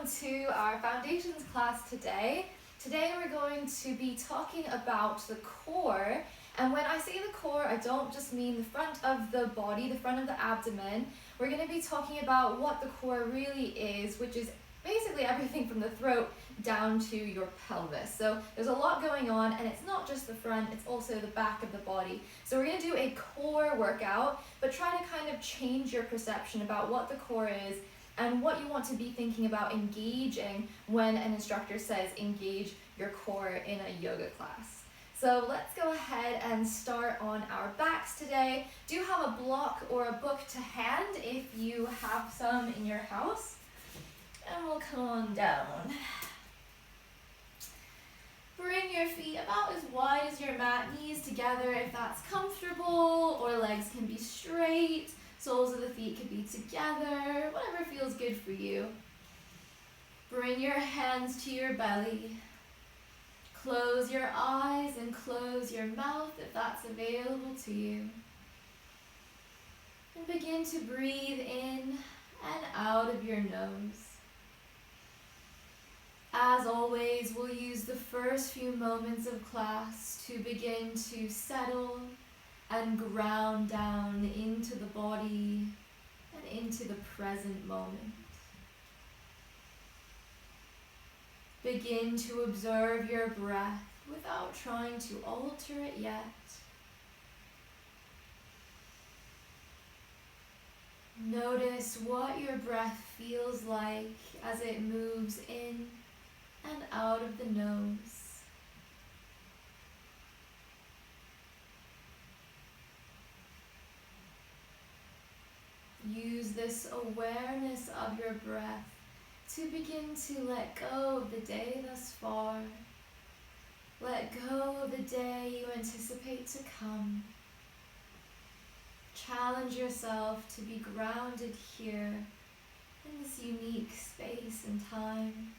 welcome to our foundations class today. Today we're going to be talking about the core, and when I say the core, I don't just mean the front of the body, the front of the abdomen. We're going to be talking about what the core really is, which is basically everything from the throat down to your pelvis. So there's a lot going on, and it's not just the front, it's also the back of the body. So we're going to do a core workout, but try to kind of change your perception about what the core is and what you want to be thinking about engaging when an instructor says engage your core in a yoga class. So let's go ahead and start on our backs today. Do have a block or a book to hand if you have some in your house. And we'll come on down. Bring your feet about as wide as your mat, knees together if that's comfortable, or legs can be straight. Soles of the feet could be together, whatever feels good for you. Bring your hands to your belly. Close your eyes and close your mouth if that's available to you. And begin to breathe in and out of your nose. As always, we'll use the first few moments of class to begin to settle and ground down into the body and into the present moment. Begin to observe your breath without trying to alter it yet. Notice what your breath feels like as it moves in and out of the nose. Use this awareness of your breath to begin to let go of the day thus far. Let go of the day you anticipate to come. Challenge yourself to be grounded here in this unique space and time.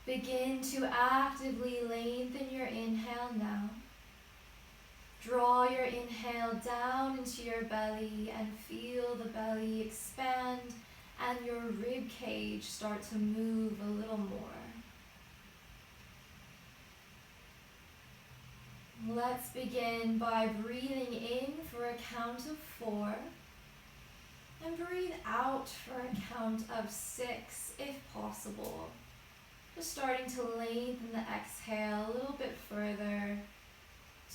Begin to actively lengthen your inhale now. Draw your inhale down into your belly and feel the belly expand and your rib cage start to move a little more. Let's begin by breathing in for a count of 4 and breathe out for a count of 6 if possible. Just starting to lengthen the exhale a little bit further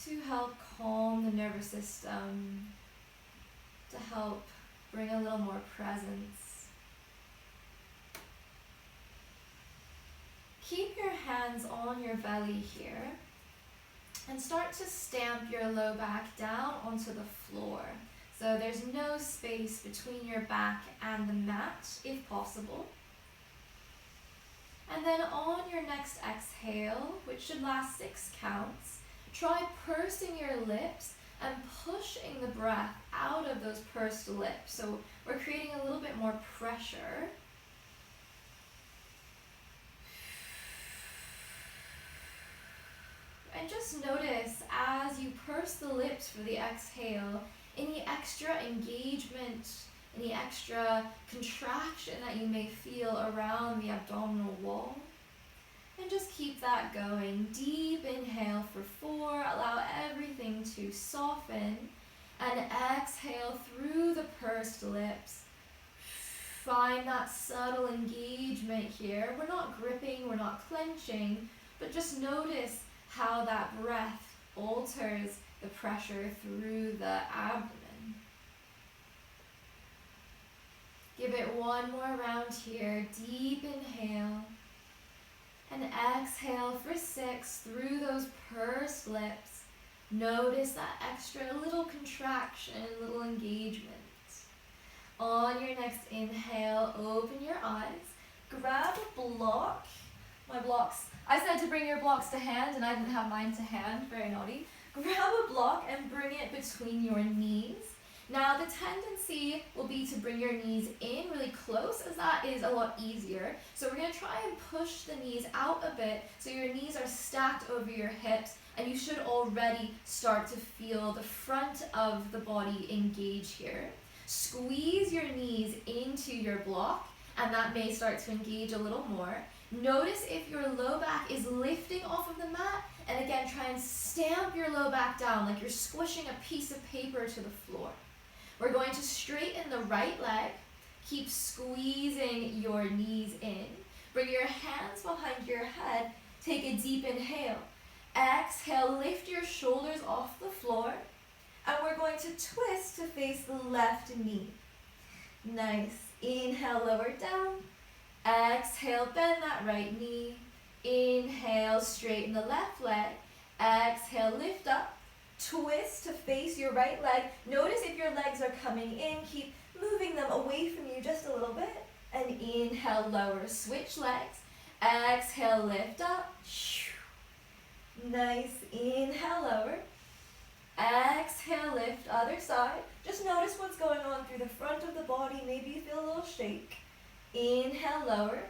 to help calm the nervous system, to help bring a little more presence. Keep your hands on your belly here and start to stamp your low back down onto the floor. So there's no space between your back and the mat if possible. And then on your next exhale, which should last 6 counts, try pursing your lips and pushing the breath out of those pursed lips. So we're creating a little bit more pressure. And just notice as you purse the lips for the exhale, any extra engagement, any extra contraction that you may feel around the abdominal wall. And just keep that going. Deep inhale for 4. Allow everything to soften. And exhale through the pursed lips. Find that subtle engagement here. We're not gripping, we're not clenching, but just notice how that breath alters the pressure through the abdomen. Give it one more round here. Deep inhale. And exhale for 6 through those pursed lips. Notice that extra little contraction, little engagement. On your next inhale, open your eyes. Grab a block. My blocks. I said to bring your blocks to hand and I didn't have mine to hand. Very naughty. Grab a block and bring it between your knees. Now the tendency will be to bring your knees in really close, as that is a lot easier. So we're going to try and push the knees out a bit so your knees are stacked over your hips, and you should already start to feel the front of the body engage here. Squeeze your knees into your block, and that may start to engage a little more. Notice if your low back is lifting off of the mat, and again, try and stamp your low back down like you're squishing a piece of paper to the floor. We're going to straighten the right leg. Keep squeezing your knees in. Bring your hands behind your head. Take a deep inhale. Exhale, lift your shoulders off the floor. And we're going to twist to face the left knee. Nice. Inhale, lower down. Exhale, bend that right knee. Inhale, straighten the left leg. Exhale, lift up. Twist to face your right leg. Notice if your legs are coming in, keep moving them away from you just a little bit. And inhale, lower, switch legs. Exhale, lift up. Nice. Inhale, lower. Exhale, lift, other side. Just notice what's going on through the front of the body. Maybe you feel a little shake. Inhale, lower.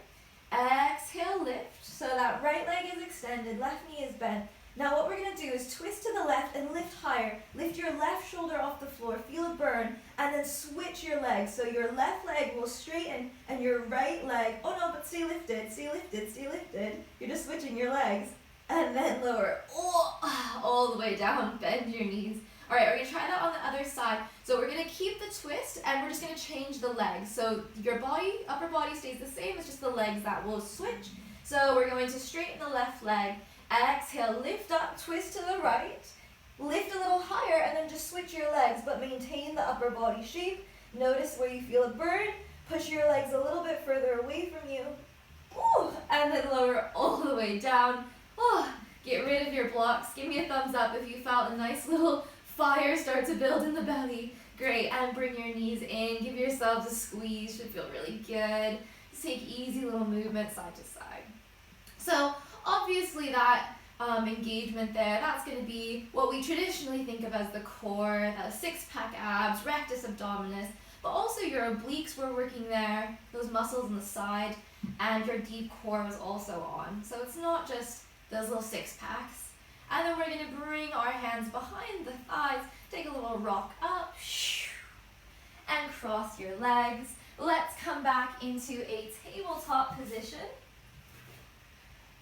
Exhale, lift. So that right leg is extended, left knee is bent. Now what we're going to do is twist to the left and lift higher. Lift your left shoulder off the floor, feel a burn, and then switch your legs. So your left leg will straighten and your right leg, oh no, but stay lifted, stay lifted, stay lifted. You're just switching your legs. And then lower, all the way down, bend your knees. All right, we're going to try that on the other side. So we're going to keep the twist and we're just going to change the legs. So your body, upper body stays the same, it's just the legs that will switch. So we're going to straighten the left leg. Exhale, lift up, twist to the right. Lift a little higher and then just switch your legs, but maintain the upper body shape. Notice where you feel a burn. Push your legs a little bit further away from you. And then lower all the way down. Get rid of your blocks. Give me a thumbs up if you felt a nice little fire start to build in the belly. Great, and bring your knees in. Give yourselves a squeeze. Should feel really good. Just take easy little movements side to side. So obviously that engagement there, that's going to be what we traditionally think of as the core, the six-pack abs, rectus abdominis, but also your obliques were working there, those muscles on the side, and your deep core was also on. So it's not just those little six-packs. And then we're going to bring our hands behind the thighs, take a little rock up, and cross your legs. Let's come back into a tabletop position.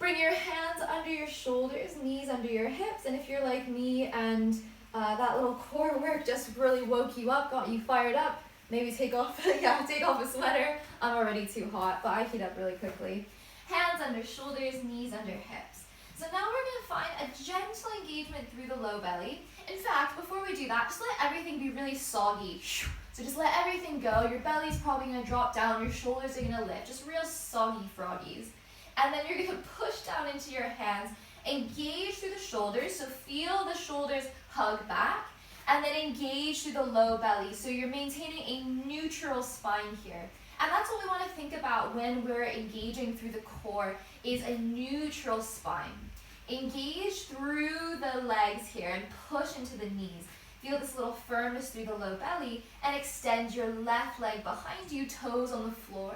Bring your hands under your shoulders, knees under your hips, and if you're like me and that little core work just really woke you up, got you fired up, maybe take off a sweater. I'm already too hot, but I heat up really quickly. Hands under shoulders, knees under hips. So now we're going to find a gentle engagement through the low belly. In fact, before we do that, just let everything be really soggy. So just let everything go. Your belly's probably going to drop down, your shoulders are going to lift, just real soggy froggies. And then you're going to push down into your hands, engage through the shoulders, so feel the shoulders hug back, and then engage through the low belly. So you're maintaining a neutral spine here. And that's what we want to think about when we're engaging through the core, is a neutral spine. Engage through the legs here and push into the knees. Feel this little firmness through the low belly, and extend your left leg behind you, toes on the floor.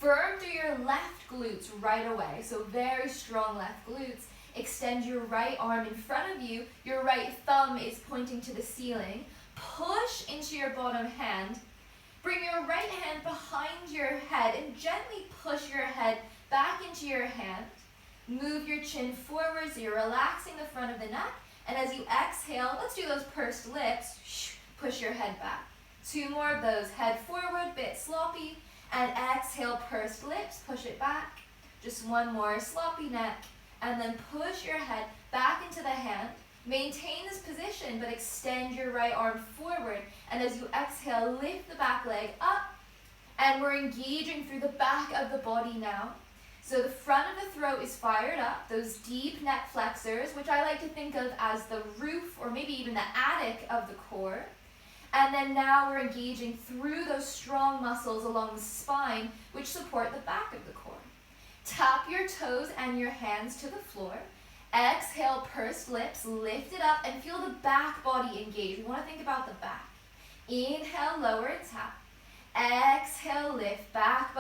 Firm through your left glutes right away, so very strong left glutes. Extend your right arm in front of you. Your right thumb is pointing to the ceiling. Push into your bottom hand. Bring your right hand behind your head and gently push your head back into your hand. Move your chin forward so you're relaxing the front of the neck. And as you exhale, let's do those pursed lips. Push your head back. 2 more of those. Head forward, bit sloppy. And exhale, pursed lips, push it back. Just 1 more, sloppy neck. And then push your head back into the hand. Maintain this position, but extend your right arm forward. And as you exhale, lift the back leg up. And we're engaging through the back of the body now. So the front of the throat is fired up, those deep neck flexors, which I like to think of as the roof or maybe even the attic of the core. And then now we're engaging through those strong muscles along the spine, which support the back of the core. Tap your toes and your hands to the floor. Exhale, pursed lips, lift it up, and feel the back body engage. We want to think about the back. Inhale, lower and tap. Exhale, lift, back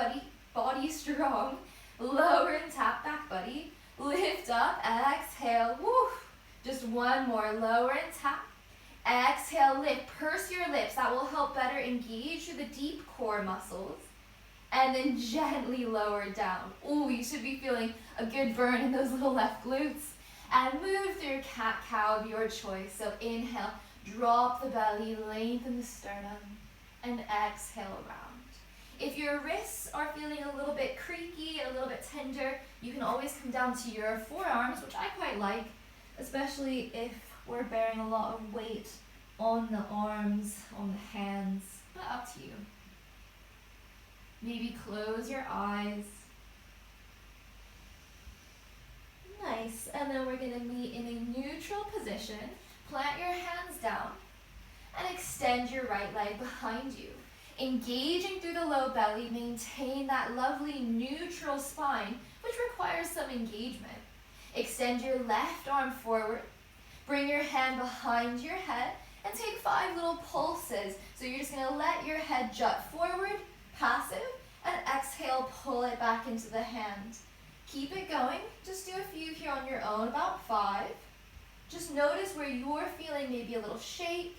body strong. Lower and tap, back body. Lift up, exhale, woo. Just 1 more, lower and tap. Exhale, lift. Purse your lips. That will help better engage through the deep core muscles. And then gently lower down. Ooh, you should be feeling a good burn in those little left glutes. And move through cat-cow of your choice. So inhale, drop the belly, lengthen the sternum, and exhale around. If your wrists are feeling a little bit creaky, a little bit tender, you can always come down to your forearms, which I quite like, especially if we're bearing a lot of weight on the arms, on the hands, but up to you. Maybe close your eyes. Nice, and then we're gonna meet in a neutral position. Plant your hands down and extend your right leg behind you. Engaging through the low belly, maintain that lovely neutral spine, which requires some engagement. Extend your left arm forward. Bring your hand behind your head and take 5 little pulses. So you're just gonna let your head jut forward, passive, and exhale, pull it back into the hand. Keep it going. Just do a few here on your own, about 5. Just notice where you're feeling maybe a little shake.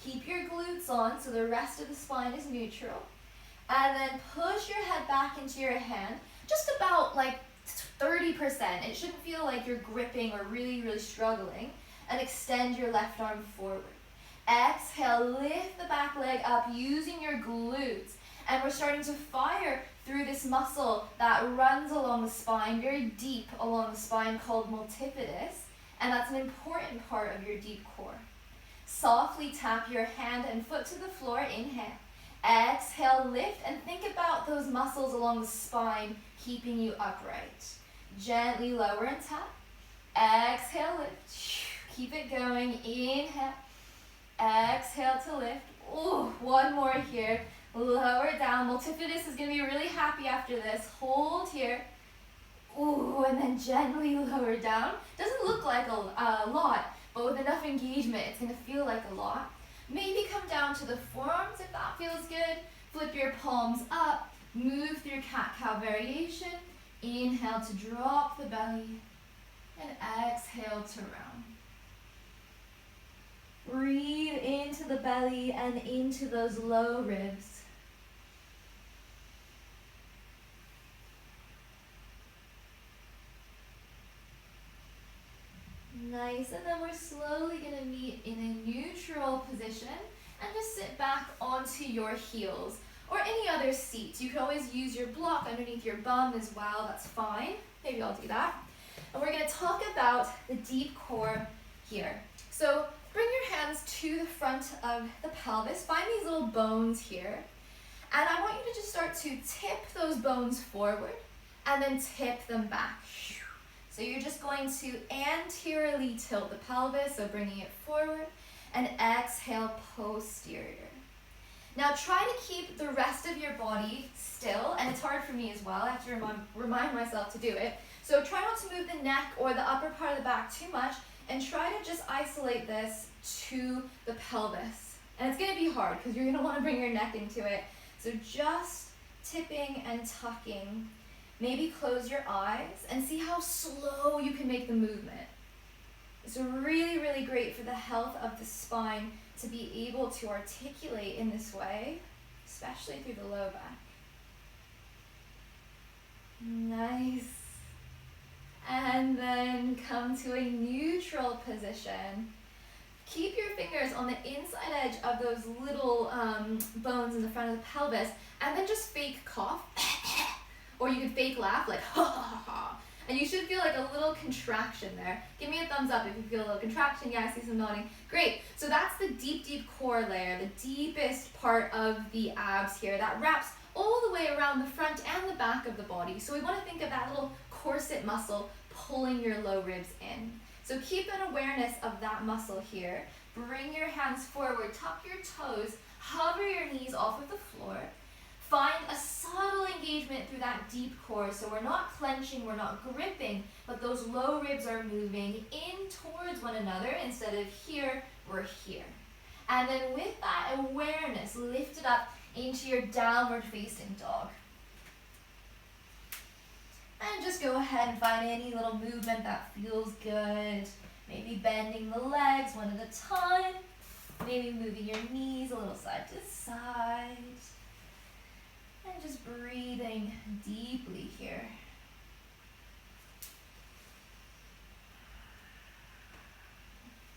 Keep your glutes on so the rest of the spine is neutral. And then push your head back into your hand, just about like 30%. It shouldn't feel like you're gripping or really, really struggling. And extend your left arm forward. Exhale, lift the back leg up using your glutes. And we're starting to fire through this muscle that runs along the spine, very deep along the spine, called multifidus. And that's an important part of your deep core. Softly tap your hand and foot to the floor. Inhale. Exhale, lift, and think about those muscles along the spine keeping you upright. Gently lower and tap. Exhale, lift. Keep it going. Inhale. Exhale to lift. Ooh, one more here. Lower down. Multifidus is going to be really happy after this. Hold here. Ooh, and then gently lower down. Doesn't look like a lot, but with enough engagement, it's going to feel like a lot. Maybe come down to the forearms if that feels good. Flip your palms up. Move through cat-cow variation. Inhale to drop the belly. And exhale to round. Breathe into the belly and into those low ribs. Nice, and then we're slowly going to meet in a neutral position and just sit back onto your heels or any other seat. You can always use your block underneath your bum as well, that's fine. Maybe I'll do that. And we're going to talk about the deep core here. So bring your hands to the front of the pelvis, find these little bones here, and I want you to just start to tip those bones forward and then tip them back. So you're just going to anteriorly tilt the pelvis, so bringing it forward, and exhale posterior. Now try to keep the rest of your body still, and it's hard for me as well. I have to remind myself to do it. So try not to move the neck or the upper part of the back too much, and try to just isolate this to the pelvis. And it's going to be hard because you're going to want to bring your neck into it. So just tipping and tucking. Maybe close your eyes and see how slow you can make the movement. It's really, really great for the health of the spine to be able to articulate in this way, especially through the low back. Nice. And then come to a neutral position. Keep your fingers on the inside edge of those little bones in the front of the pelvis, and then just fake cough. Or you could fake laugh, like ha ha ha ha. And you should feel like a little contraction there. Give me a thumbs up if you feel a little contraction. Yeah, I see some nodding. Great. So that's the deep, deep core layer, the deepest part of the abs here that wraps all the way around the front and the back of the body. So we want to think of that little corset muscle pulling your low ribs in. So keep an awareness of that muscle here. Bring your hands forward, tuck your toes, hover your knees off of the floor. Find a subtle engagement through that deep core. So we're not clenching, we're not gripping, but those low ribs are moving in towards one another instead of here, we're here. And then with that awareness, lift it up into your downward facing dog. And just go ahead and find any little movement that feels good. Maybe bending the legs one at a time. Maybe moving your knees a little side to side. And just breathing deeply here.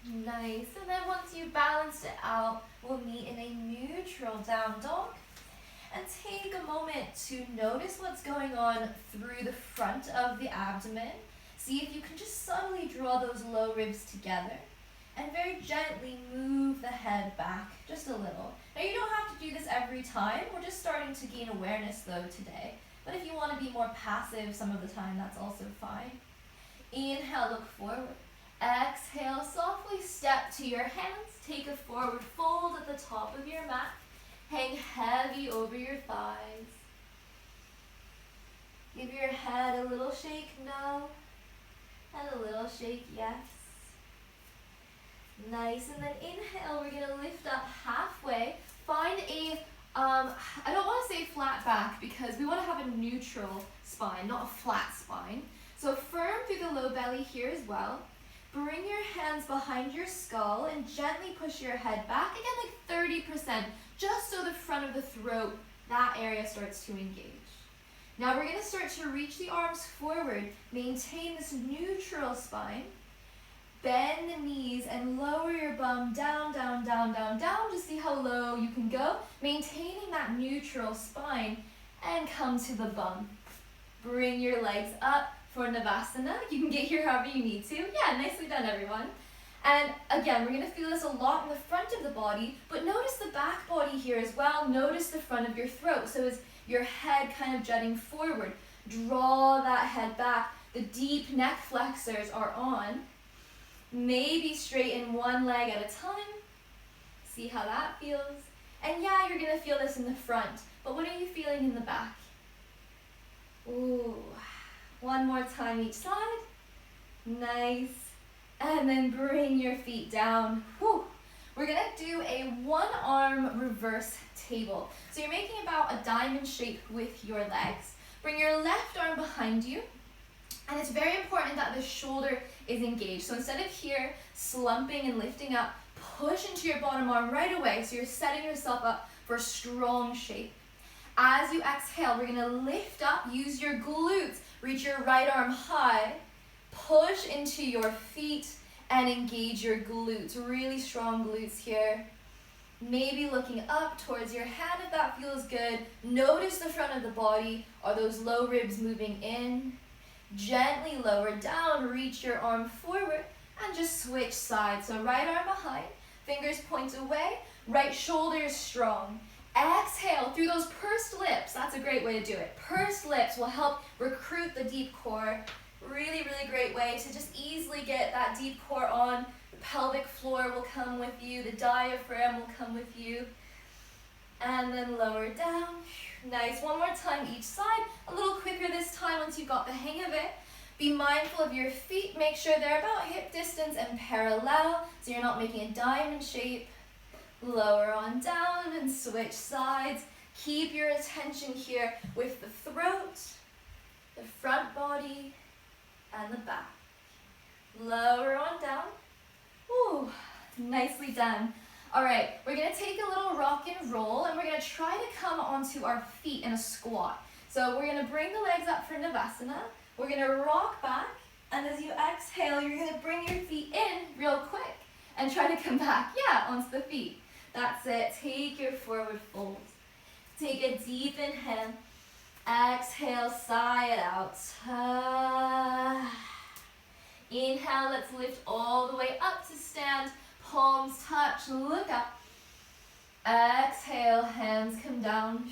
Nice. And then once you've balanced it out, we'll meet in a neutral down dog. And take a moment to notice what's going on through the front of the abdomen. See if you can just subtly draw those low ribs together. And very gently move the head back just a little. Now you don't have to do this every time. We're just starting to gain awareness though today. But if you want to be more passive some of the time, that's also fine. Inhale, look forward. Exhale, softly step to your hands. Take a forward fold at the top of your mat. Hang heavy over your thighs. Give your head a little shake, no. And a little shake, yes. Nice, and then inhale, we're gonna lift up halfway. Find a, I don't wanna say flat back because we wanna have a neutral spine, not a flat spine. So firm through the low belly here as well. Bring your hands behind your skull and gently push your head back, again like 30%, just so the front of the throat, that area starts to engage. Now we're gonna start to reach the arms forward, maintain this neutral spine. Bend the knees and lower your bum down, down, down, down, down to see how low you can go. Maintaining that neutral spine and come to the bum. Bring your legs up for Navasana. You can get here however you need to. Yeah, nicely done everyone. And again, we're gonna feel this a lot in the front of the body, but notice the back body here as well. Notice the front of your throat. So as your head kind of jutting forward, draw that head back. The deep neck flexors are on. Maybe straighten one leg at a time. See how that feels. And yeah, you're gonna feel this in the front, but what are you feeling in the back? Ooh, one more time each side. Nice. And then bring your feet down. Whew. We're gonna do a one-arm reverse table. So you're making about a diamond shape with your legs. Bring your left arm behind you. And it's very important that the shoulder is engaged. So instead of here slumping and lifting up, push into your bottom arm right away. So you're setting yourself up for a strong shape. As you exhale, we're gonna lift up, use your glutes, reach your right arm high, push into your feet and engage your glutes. Really strong glutes here. Maybe looking up towards your hand if that feels good. Notice the front of the body. Are those low ribs moving in? Gently lower down, reach your arm forward, and just switch sides. So right arm behind, fingers point away, right shoulder is strong. Exhale through those pursed lips. That's a great way to do it. Pursed lips will help recruit the deep core. Really, really great way to just easily get that deep core on. The pelvic floor will come with you. The diaphragm will come with you. And then lower down. Nice. One more time each side. A little quicker this time once you've got the hang of it. Be mindful of your feet. Make sure they're about hip distance and parallel so you're not making a diamond shape. Lower on down and switch sides. Keep your attention here with the throat, the front body, and the back. Lower on down. Ooh, nicely done. All right, we're gonna take a little rock and roll and we're gonna try to come onto our feet in a squat. So we're gonna bring the legs up for Navasana. We're gonna rock back, and as you exhale, you're gonna bring your feet in real quick and try to come back, onto the feet. That's it, take your forward fold. Take a deep inhale. Exhale, sigh it out. Inhale, let's lift all the way up to stand. Palms touch, look up. Exhale, hands come down.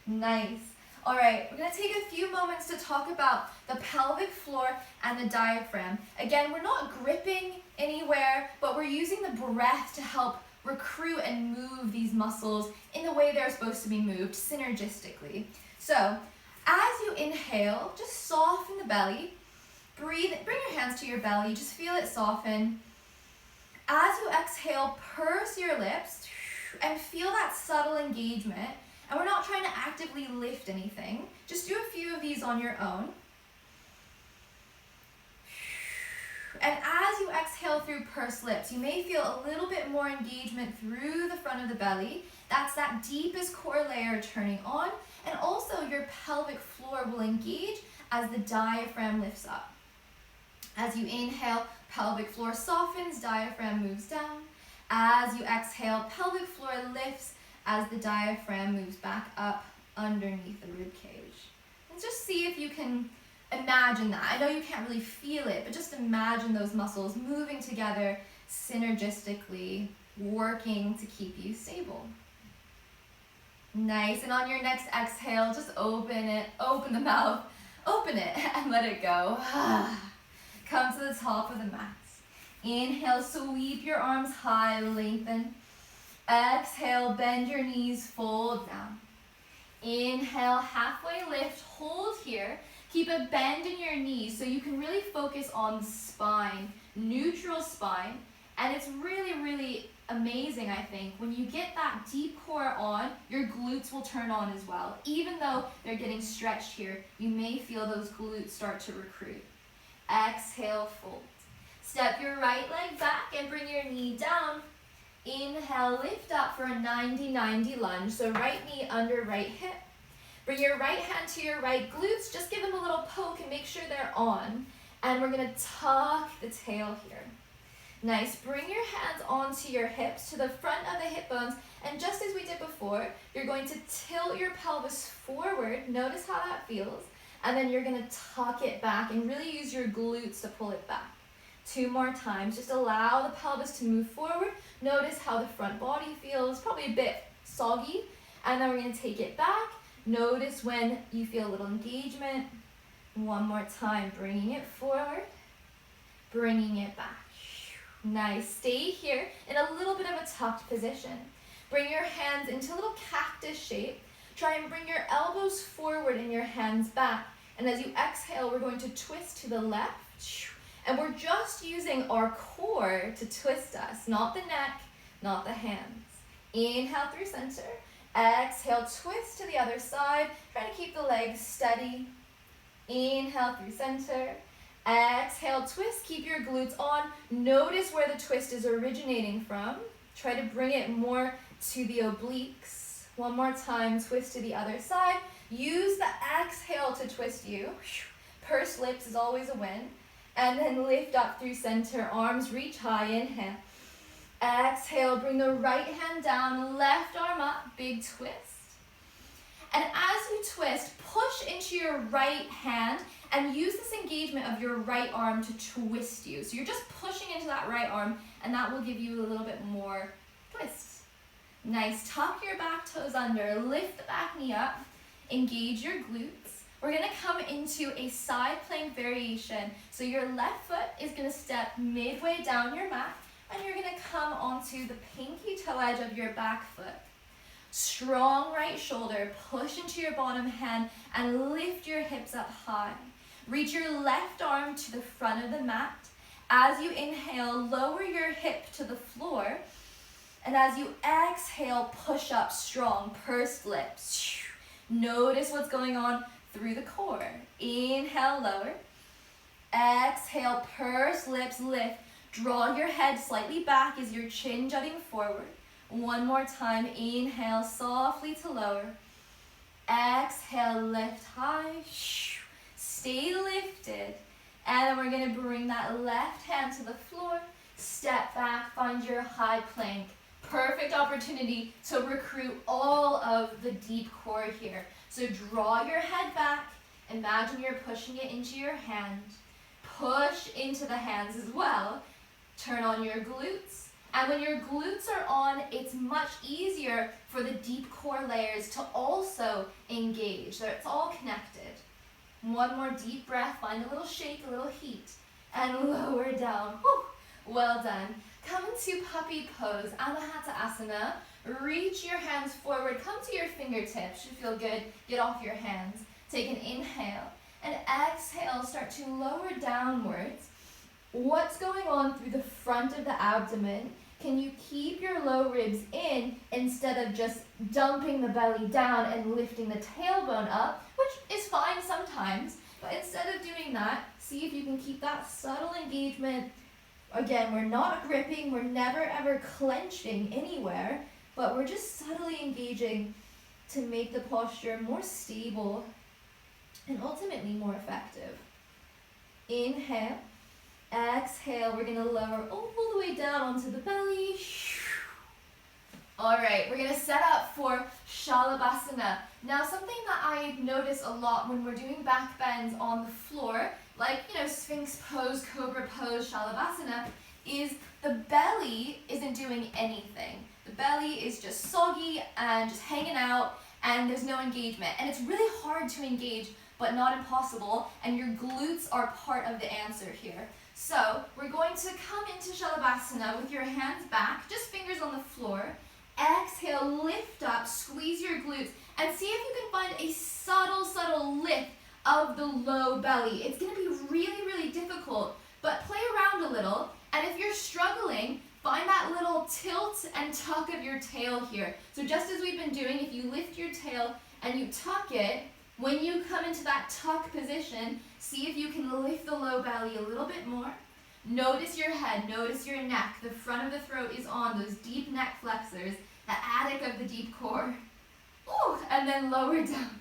Nice. All right, we're gonna take a few moments to talk about the pelvic floor and the diaphragm. Again, we're not gripping anywhere, but we're using the breath to help recruit and move these muscles in the way they're supposed to be moved synergistically. So, as you inhale, just soften the belly. Breathe, bring your hands to your belly, just feel it soften. As you exhale, purse your lips and feel that subtle engagement. And we're not trying to actively lift anything. Just do a few of these on your own. And as you exhale through pursed lips, you may feel a little bit more engagement through the front of the belly. That's that deepest core layer turning on. And also your pelvic floor will engage as the diaphragm lifts up. As you inhale, pelvic floor softens, diaphragm moves down. As you exhale, pelvic floor lifts as the diaphragm moves back up underneath the rib cage. And just see if you can imagine that. I know you can't really feel it, but just imagine those muscles moving together synergistically, working to keep you stable. Nice, and on your next exhale, just open the mouth, open it, and let it go. Come to the top of the mat. Inhale, sweep your arms high, lengthen. Exhale, bend your knees, fold down. Inhale, halfway lift, hold here. Keep a bend in your knees so you can really focus on the spine, neutral spine. And it's really, really amazing, I think. When you get that deep core on, your glutes will turn on as well. Even though they're getting stretched here, you may feel those glutes start to recruit. Exhale, fold. Step your right leg back and bring your knee down. Inhale, lift up for a 90-90 lunge. So right knee under right hip. Bring your right hand to your right glutes. Just give them a little poke and make sure they're on. And we're going to tuck the tail here. Nice. Bring your hands onto your hips, to the front of the hip bones. And just as we did before, you're going to tilt your pelvis forward. Notice how that feels. And then you're going to tuck it back and really use your glutes to pull it back. 2 more times. Just allow the pelvis to move forward. Notice how the front body feels, probably a bit soggy. And then we're going to take it back. Notice when you feel a little engagement. 1 more time, bringing it forward, bringing it back. Nice. Stay here in a little bit of a tucked position. Bring your hands into a little cactus shape. Try and bring your elbows forward and your hands back. And as you exhale, we're going to twist to the left. And we're just using our core to twist us, not the neck, not the hands. Inhale through center. Exhale, twist to the other side. Try to keep the legs steady. Inhale through center. Exhale, twist. Keep your glutes on. Notice where the twist is originating from. Try to bring it more to the obliques. 1 more time, twist to the other side. Use the exhale to twist you. Pursed lips is always a win. And then lift up through center, arms reach high, inhale. Exhale, bring the right hand down, left arm up, big twist. And as you twist, push into your right hand and use this engagement of your right arm to twist you. So you're just pushing into that right arm and that will give you a little bit more twist. Nice, tuck your back toes under, lift the back knee up, engage your glutes. We're going to come into a side plank variation. So your left foot is going to step midway down your mat, and you're going to come onto the pinky toe edge of your back foot. Strong right shoulder, push into your bottom hand, and lift your hips up high. Reach your left arm to the front of the mat. As you inhale, lower your hip to the floor. And as you exhale, push up strong, pursed lips. Notice what's going on through the core. Inhale, lower. Exhale, pursed lips, lift. Draw your head slightly back as your chin jutting forward. 1 more time. Inhale, softly to lower. Exhale, lift high. Stay lifted. And then we're going to bring that left hand to the floor. Step back, find your high plank. Perfect opportunity to recruit all of the deep core here. So draw your head back. Imagine you're pushing it into your hand. Push into the hands as well. Turn on your glutes. And when your glutes are on, it's much easier for the deep core layers to also engage. So it's all connected. 1 more deep breath. Find a little shake, a little heat. And lower down. Whew. Well done. Come into puppy pose, Anahata Asana. Reach your hands forward. Come to your fingertips. Should feel good. Get off your hands. Take an inhale. And exhale. Start to lower downwards. What's going on through the front of the abdomen? Can you keep your low ribs in instead of just dumping the belly down and lifting the tailbone up, which is fine sometimes. But instead of doing that, see if you can keep that subtle engagement. Again, we're not gripping, we're never ever clenching anywhere, but we're just subtly engaging to make the posture more stable and ultimately more effective. Inhale, exhale, we're gonna lower all the way down onto the belly. All right, we're gonna set up for Shalabhasana. Now, something that I notice a lot when we're doing back bends on the floor, like, Sphinx pose, Cobra pose, Shalabhasana, is the belly isn't doing anything. The belly is just soggy and just hanging out, and there's no engagement. And it's really hard to engage, but not impossible, and your glutes are part of the answer here. So, we're going to come into Shalabhasana with your hands back, just fingers on the floor. Exhale, lift up, squeeze your glutes, and see if you can find a subtle lift of the low belly. It's going to be really, really difficult, but play around a little, and if you're struggling, find that little tilt and tuck of your tail here. So just as we've been doing, if you lift your tail and you tuck it, when you come into that tuck position, see if you can lift the low belly a little bit more. Notice your head, notice your neck. The front of the throat is on, those deep neck flexors, the attic of the deep core. Ooh, and then lower down.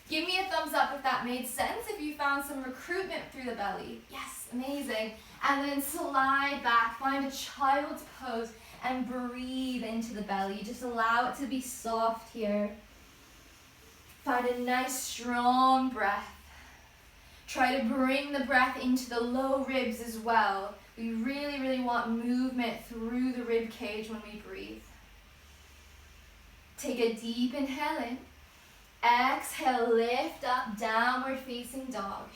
Give me a thumbs up if that made sense, if you found some recruitment through the belly. Yes, amazing. And then slide back, find a child's pose, and breathe into the belly. Just allow it to be soft here. Find a nice, strong breath. Try to bring the breath into the low ribs as well. We really, really want movement through the rib cage when we breathe. Take a deep inhale in. Exhale, lift up, downward facing dog.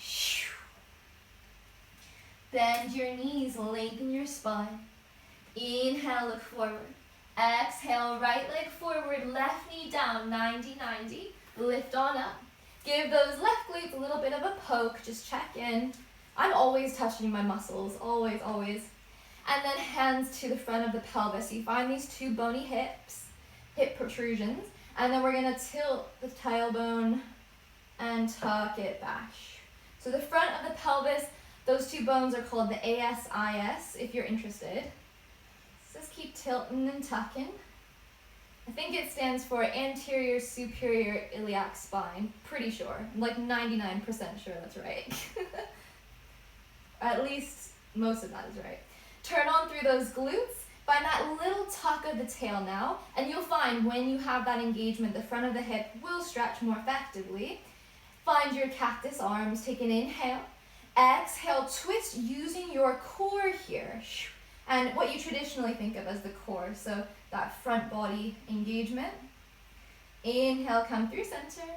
Bend your knees, lengthen your spine. Inhale, look forward. Exhale, right leg forward, left knee down, 90-90. Lift on up. Give those left glutes a little bit of a poke, just check in. I'm always touching my muscles, always, always. And then hands to the front of the pelvis. You find these two bony hips, hip protrusions, and then we're gonna tilt the tailbone and tuck it back. So the front of the pelvis, those two bones are called the ASIS, if you're interested. Just keep tilting and tucking. I think it stands for anterior superior iliac spine. Pretty sure. I'm like 99% sure that's right. At least most of that is right. Turn on through those glutes. Find that little tuck of the tail now. And you'll find when you have that engagement, the front of the hip will stretch more effectively. Find your cactus arms. Take an inhale. Exhale, twist using your core here. And what you traditionally think of as the core. So that front body engagement. Inhale, come through center.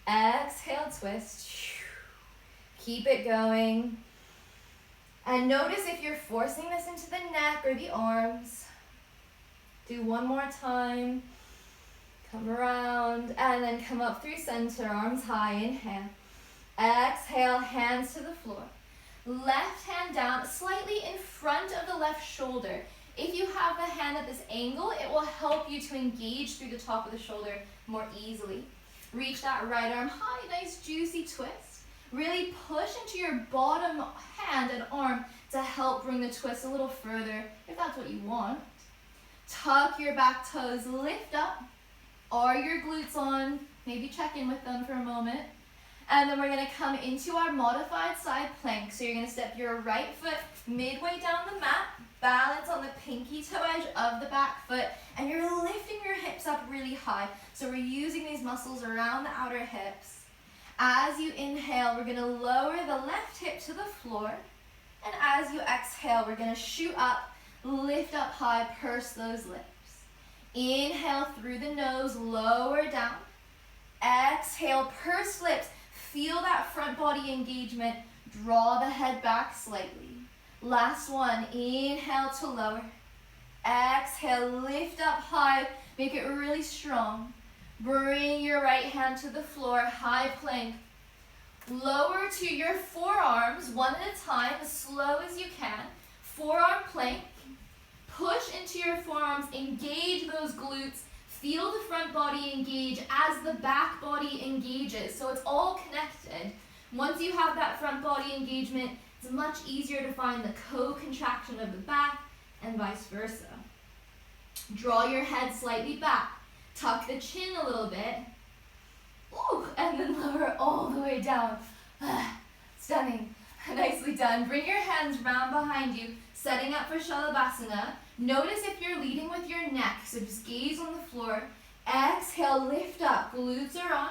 Exhale, twist. Keep it going. And notice if you're forcing this into the neck or the arms. Do one more time. Come around and then come up through center, arms high, inhale. Exhale, hands to the floor. Left hand down, slightly in front of the left shoulder. If you have the hand at this angle, it will help you to engage through the top of the shoulder more easily. Reach that right arm high, nice juicy twist. Really push into your bottom hand and arm to help bring the twist a little further, if that's what you want. Tuck your back toes, lift up. Are your glutes on? Maybe check in with them for a moment. And then we're going to come into our modified side plank. So you're going to step your right foot midway down the mat, balance on the pinky toe edge of the back foot, and you're lifting your hips up really high. So we're using these muscles around the outer hips. As you inhale, we're going to lower the left hip to the floor. And as you exhale, we're going to shoot up, lift up high, purse those lips. Inhale through the nose, lower down. Exhale, purse lips. Feel that front body engagement. Draw the head back slightly. Last one. Inhale to lower. Exhale, lift up high. Make it really strong. Bring your right hand to the floor, high plank. Lower to your forearms, one at a time, as slow as you can. Forearm plank. Push into your forearms, engage those glutes. Feel the front body engage as the back body engages. So it's all connected. Once you have that front body engagement, it's much easier to find the co-contraction of the back and vice versa. Draw your head slightly back. Tuck the chin a little bit. Ooh, and then lower all the way down. Stunning. Nicely done. Bring your hands round behind you, setting up for Shalabhasana. Notice if you're leading with your neck, so just gaze on the floor. Exhale, lift up. Glutes are on.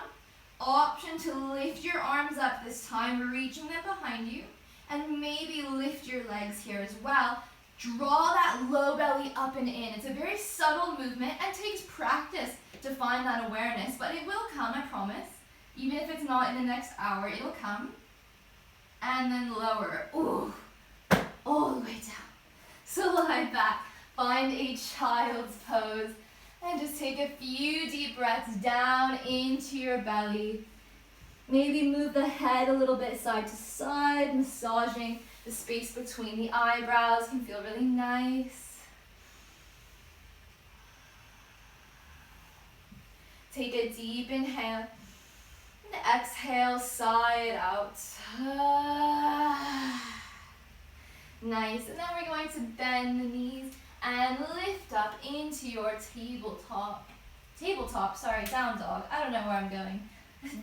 Option to lift your arms up this time, reaching them behind you. And maybe lift your legs here as well. Draw that low belly up and in. It's a very subtle movement and takes practice to find that awareness, but it will come, I promise. Even if it's not in the next hour, it'll come. And then lower. Ooh, all the way down. Slide back. Find a child's pose. And just take a few deep breaths down into your belly. Maybe move the head a little bit side to side, massaging the space between the eyebrows. Can feel really nice. Take a deep inhale. And exhale, sigh it out. Nice. And then we're going to bend the knees and lift up into your down dog. I don't know where I'm going.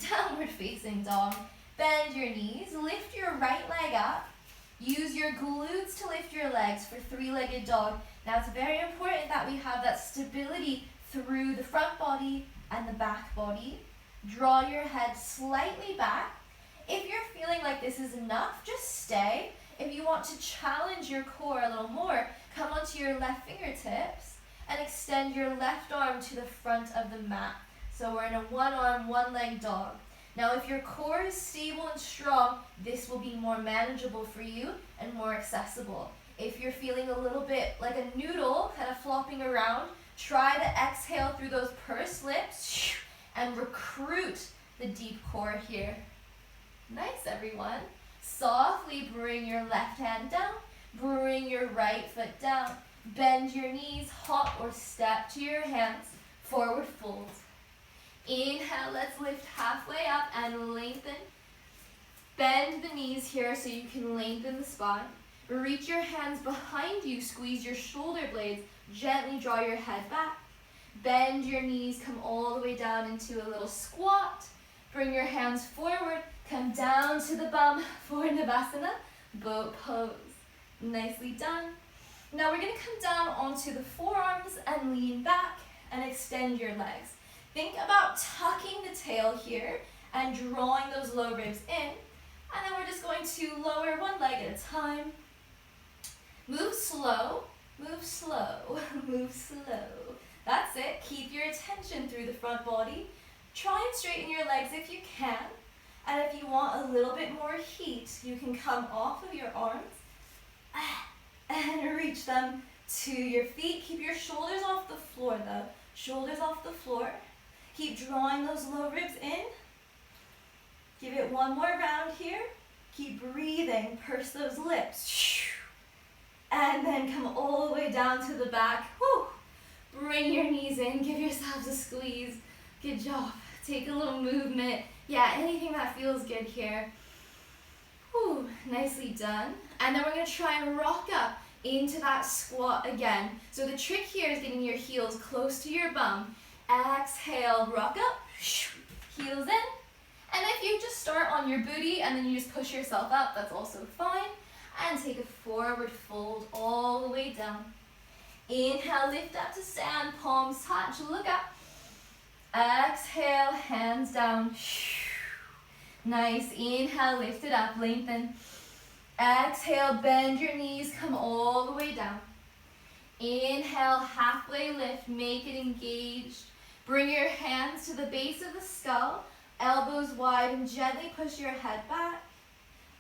Downward facing dog. Bend your knees, lift your right leg up. Use your glutes to lift your legs for three-legged dog. Now it's very important that we have that stability through the front body and the back body. Draw your head slightly back. If you're feeling like this is enough, just stay. If you want to challenge your core a little more, come onto your left fingertips and extend your left arm to the front of the mat. So we're in a one-arm, one-leg dog. Now if your core is stable and strong, this will be more manageable for you and more accessible. If you're feeling a little bit like a noodle, kind of flopping around, try to exhale through those pursed lips and recruit the deep core here. Nice, everyone. Softly bring your left hand down, bring your right foot down, bend your knees, hop or step to your hands, forward fold. Inhale, let's lift halfway up and lengthen. Bend the knees here so you can lengthen the spine. Reach your hands behind you, squeeze your shoulder blades, gently draw your head back. Bend your knees, come all the way down into a little squat. Bring your hands forward, come down to the bum for Navasana, boat pose. Nicely done. Now we're going to come down onto the forearms and lean back and extend your legs. Think about tucking the tail here and drawing those low ribs in. And then we're just going to lower one leg at a time. Move slow, move slow, move slow. That's it. Keep your attention through the front body. Try and straighten your legs if you can. And if you want a little bit more heat, you can come off of your arms and reach them to your feet. Keep your shoulders off the floor though. Shoulders off the floor. Keep drawing those low ribs in. Give it one more round here. Keep breathing. Purse those lips. And then come all the way down to the back. Whew. Bring your knees in. Give yourselves a squeeze. Good job. Take a little movement. Yeah, anything that feels good here. Whew. Nicely done. And then we're going to try and rock up into that squat again. So the trick here is getting your heels close to your bum. Exhale, rock up, heels in. And if you just start on your booty and then you just push yourself up, that's also fine. And take a forward fold all the way down. Inhale, lift up to stand, palms touch, look up. Exhale, hands down. Nice, inhale, lift it up, lengthen. Exhale, bend your knees, come all the way down. Inhale, halfway lift, make it engaged. Bring your hands to the base of the skull, elbows wide, and gently push your head back,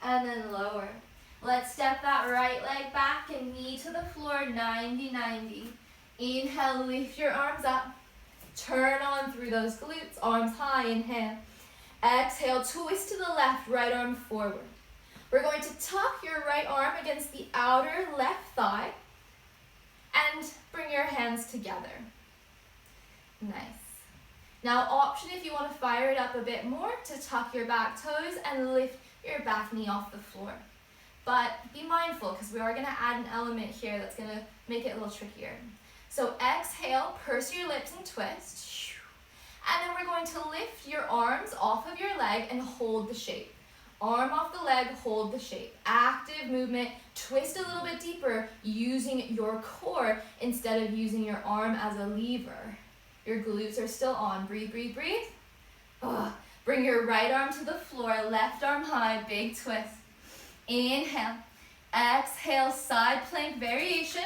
and then lower. Let's step that right leg back and knee to the floor, 90-90. Inhale, lift your arms up. Turn on through those glutes, arms high, inhale. Exhale, twist to the left, right arm forward. We're going to tuck your right arm against the outer left thigh and bring your hands together. Nice. Now option if you want to fire it up a bit more to tuck your back toes and lift your back knee off the floor. But be mindful because we are going to add an element here that's going to make it a little trickier. So exhale, purse your lips and twist. And then we're going to lift your arms off of your leg and hold the shape. Arm off the leg, hold the shape. Active movement, twist a little bit deeper using your core instead of using your arm as a lever. Your glutes are still on. Breathe, breathe, breathe. Bring your right arm to the floor, left arm high, big twist. Inhale. Exhale, side plank variation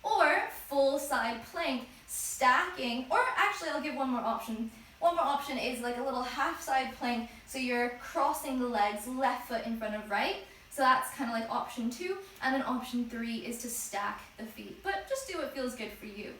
or full side plank, stacking, or actually I'll give one more option. One more option is like a little half side plank, so you're crossing the legs, left foot in front of right. So that's kind of like option 2, and then option 3 is to stack the feet. But just do what feels good for you.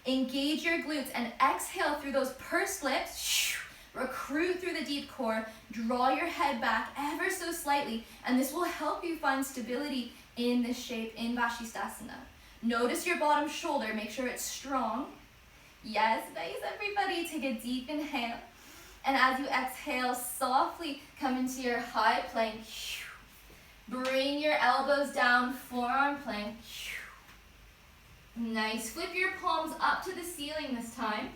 Engage your glutes and exhale through those pursed lips. Recruit through the deep core, draw your head back ever so slightly, and this will help you find stability in this shape in Vashisthasana. Notice your bottom shoulder, make sure it's strong. Yes, nice everybody, take a deep inhale. And as you exhale, softly come into your high plank. Bring your elbows down, forearm plank. Nice, flip your palms up to the ceiling this time.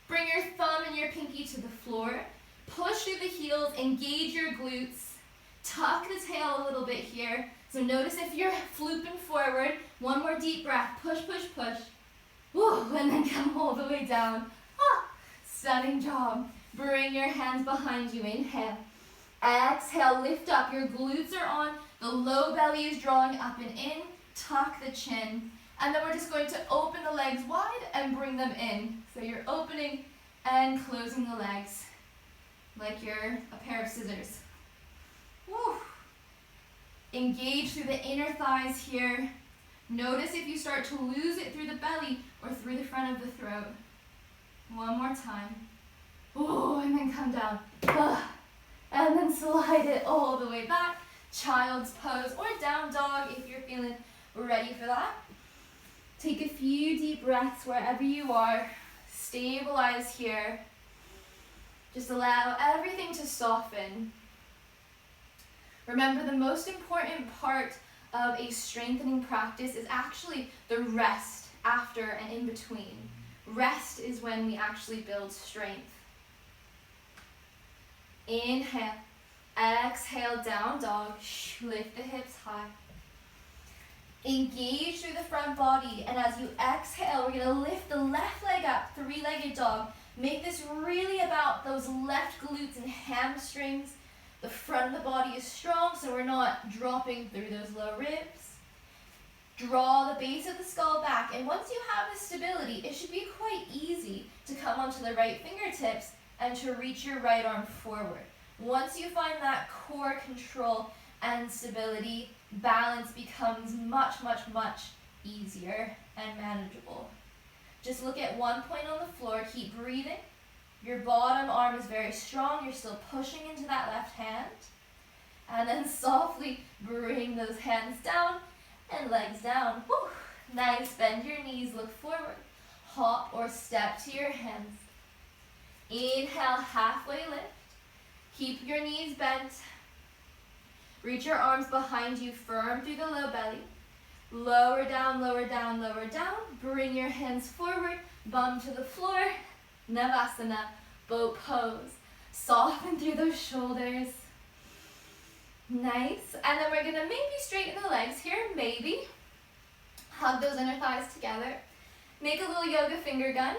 Bring your thumb and your pinky to the floor. Push through the heels, engage your glutes. Tuck the tail a little bit here. So notice if you're flooping forward. One more deep breath, push, push, push. Woo, and then come all the way down. Stunning job. Bring your hands behind you, inhale. Exhale, lift up, your glutes are on. The low belly is drawing up and in. Tuck the chin. And then we're just going to open the legs wide and bring them in. So you're opening and closing the legs like you're a pair of scissors. Woo. Engage through the inner thighs here. Notice if you start to lose it through the belly or through the front of the throat. One more time. Ooh, and then come down. And then slide it all the way back. Child's pose or down dog if you're feeling ready for that. Take a few deep breaths wherever you are. Stabilize here. Just allow everything to soften. Remember, the most important part of a strengthening practice is actually the rest after and in between. Rest is when we actually build strength. Inhale. Exhale, down dog. Lift the hips high. Engage through the front body, and as you exhale, we're going to lift the left leg up, three-legged dog. Make this really about those left glutes and hamstrings. The front of the body is strong, so we're not dropping through those low ribs. Draw the base of the skull back, and once you have this stability, it should be quite easy to come onto the right fingertips and to reach your right arm forward. Once you find that core control and stability, balance becomes much, much, much easier and manageable. Just look at one point on the floor, keep breathing. Your bottom arm is very strong, you're still pushing into that left hand. And then softly bring those hands down and legs down. Woo. Nice, bend your knees, look forward. Hop or step to your hands. Inhale, halfway lift. Keep your knees bent. Reach your arms behind you, firm through the low belly. Lower down, lower down, lower down. Bring your hands forward, bum to the floor. Navasana, boat pose. Soften through those shoulders. Nice. And then we're going to maybe straighten the legs here, maybe. Hug those inner thighs together. Make a little yoga finger gun.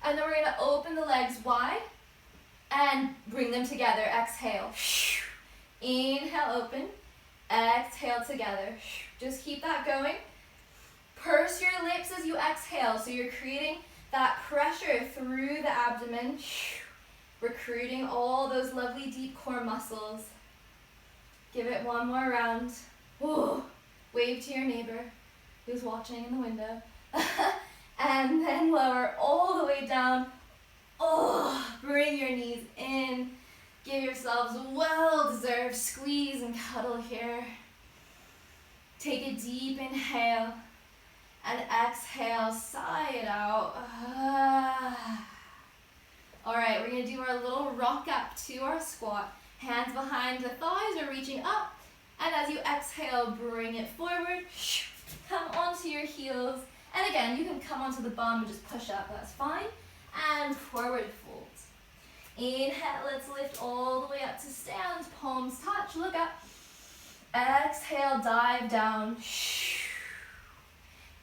And then we're going to open the legs wide and bring them together. Exhale. Inhale, open. Exhale together. Just keep that going. Purse your lips as you exhale. So you're creating that pressure through the abdomen. Recruiting all those lovely deep core muscles. Give it one more round. Whoa. Wave to your neighbor who's watching in the window. And then lower all the way down. Oh, bring your knees in. Give yourselves a well-deserved squeeze and cuddle here. Take a deep inhale and exhale, sigh it out. All right, we're gonna do our little rock up to our squat. Hands behind the thighs or reaching up. And as you exhale, bring it forward. Come onto your heels. And again, you can come onto the bum and just push up, that's fine. And forward fold. Inhale, let's lift all the way up to stand. Palms touch, look up. Exhale, dive down.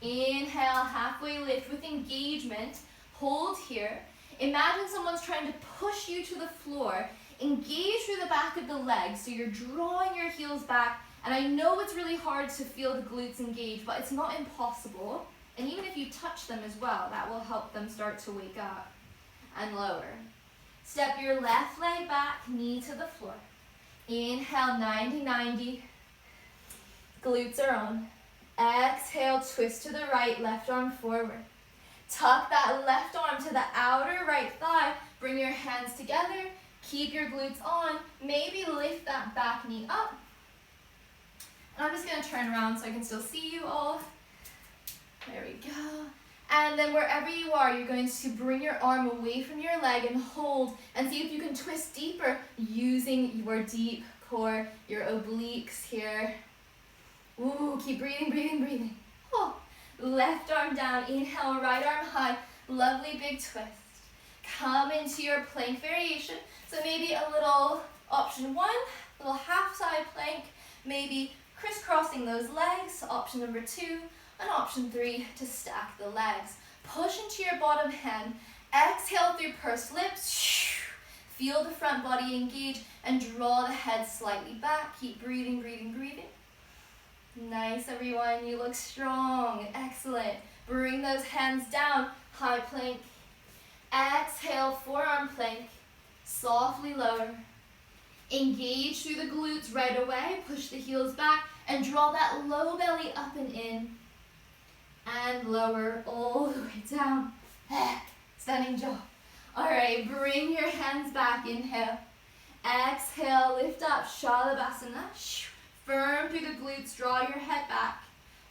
Inhale, halfway lift with engagement. Hold here. Imagine someone's trying to push you to the floor. Engage through the back of the legs, so you're drawing your heels back. And I know it's really hard to feel the glutes engage, but it's not impossible. And even if you touch them as well, that will help them start to wake up. And lower. Step your left leg back, knee to the floor. Inhale, 90-90. Glutes are on. Exhale, twist to the right, left arm forward. Tuck that left arm to the outer right thigh. Bring your hands together. Keep your glutes on. Maybe lift that back knee up. And I'm just going to turn around so I can still see you all. There we go. And then wherever you are, you're going to bring your arm away from your leg and hold. And see if you can twist deeper using your deep core, your obliques here. Ooh, keep breathing, breathing, breathing. Oh. Left arm down, inhale, right arm high. Lovely big twist. Come into your plank variation. So maybe a little option one, little half side plank, maybe crisscrossing those legs. Option number two, and option three to stack the legs. Push into your bottom hand. Exhale through pursed lips. Feel the front body engage and draw the head slightly back. Keep breathing, breathing, breathing. Nice, everyone. You look strong. Excellent. Bring those hands down. High plank. Exhale, forearm plank. Softly lower. Engage through the glutes right away. Push the heels back and draw that low belly up and in. And lower all the way down. Standing jaw. All right, bring your hands back. Inhale. Exhale, lift up. Shalabhasana. Firm through the glutes, draw your head back.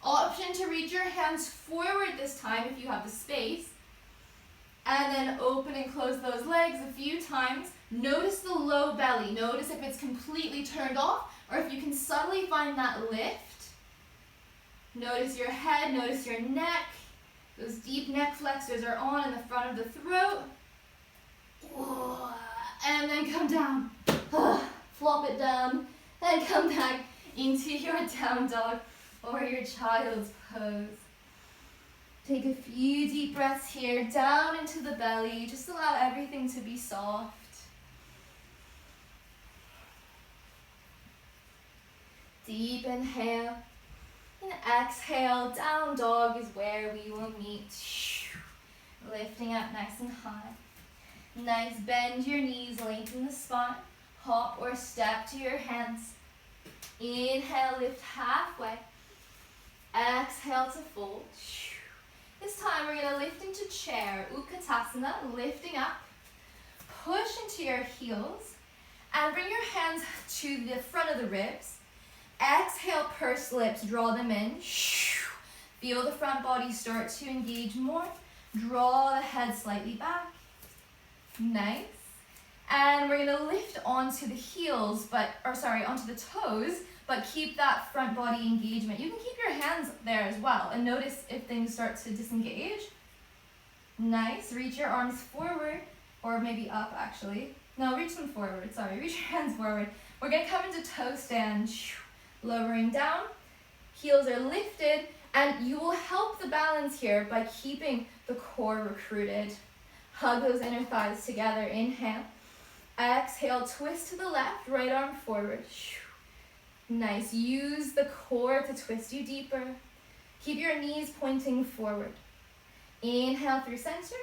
Option to reach your hands forward this time if you have the space. And then open and close those legs a few times. Notice the low belly. Notice if it's completely turned off or if you can subtly find that lift. Notice your head, notice your neck. Those deep neck flexors are on in the front of the throat. And then come down. Flop it down. And come back into your down dog or your child's pose. Take a few deep breaths here, down into the belly. Just allow everything to be soft. Deep inhale. And exhale, down dog is where we will meet. Lifting up nice and high. Nice, bend your knees, lengthen the spine. Hop or step to your hands. Inhale, lift halfway. Exhale to fold. This time we're going to lift into chair, Utkatasana, lifting up. Push into your heels and bring your hands to the front of the ribs. Exhale, pursed lips, draw them in. Feel the front body start to engage more. Draw the head slightly back. Nice. And we're going to lift onto the heels, onto the toes, but keep that front body engagement. You can keep your hands there as well and notice if things start to disengage. Nice. Reach your arms forward, or maybe up actually. No, reach them forward. Sorry, reach your hands forward. We're going to come into toe stand, lowering down. Heels are lifted, and you will help the balance here by keeping the core recruited. Hug those inner thighs together. Inhale. Exhale, twist to the left, right arm forward. Nice. Use the core to twist you deeper. Keep your knees pointing forward. Inhale through center.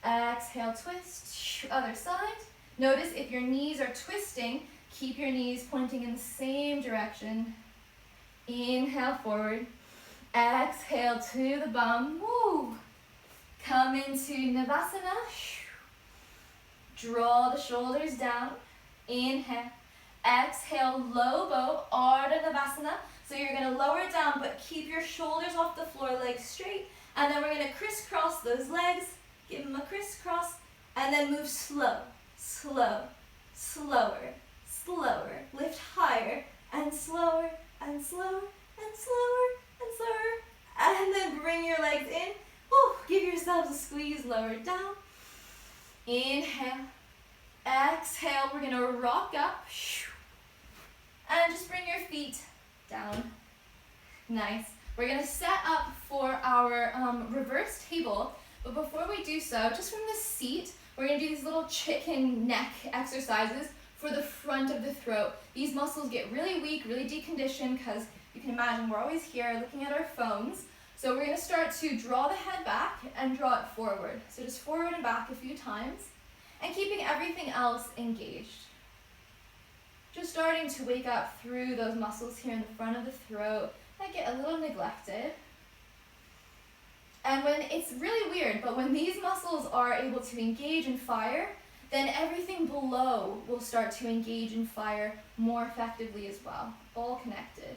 Exhale, twist. Other side. Notice if your knees are twisting, keep your knees pointing in the same direction. Inhale forward. Exhale to the bum. Woo. Come into Navasana. Draw the shoulders down. Inhale. Exhale, low bow, Ardha Navasana. So you're going to lower down, but keep your shoulders off the floor, legs straight. And then we're going to crisscross those legs. Give them a crisscross. And then move slow, slow, slower, slower. Lift higher, and slower, and slower, and slower, and slower. And then bring your legs in. Woo, give yourselves a squeeze, lower down. Inhale, exhale, we're gonna rock up. And just bring your feet down. Nice. We're gonna set up for our reverse table, but before we do so, just from the seat, we're gonna do these little chicken neck exercises for the front of the throat. These muscles get really weak, really deconditioned, because you can imagine we're always here looking at our phones. So we're gonna start to draw the head back and draw it forward. So just forward and back a few times, and keeping everything else engaged. Just starting to wake up through those muscles here in the front of the throat that get a little neglected. And when it's really weird, but when these muscles are able to engage and fire, then everything below will start to engage and fire more effectively as well, all connected.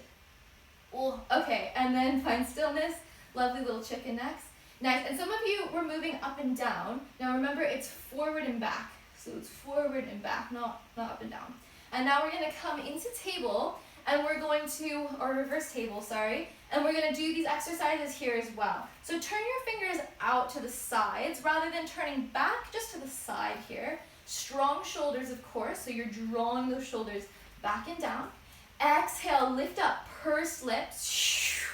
Oh, okay, and then find stillness, lovely little chicken necks. Nice, and some of you were moving up and down. Now remember, it's forward and back. So it's forward and back, not up and down. And now we're gonna come into table, and we're going to, or reverse table, sorry, and we're gonna do these exercises here as well. So turn your fingers out to the sides, rather than turning back, just to the side here. Strong shoulders, of course, so you're drawing those shoulders back and down. Exhale, lift up, pursed lips,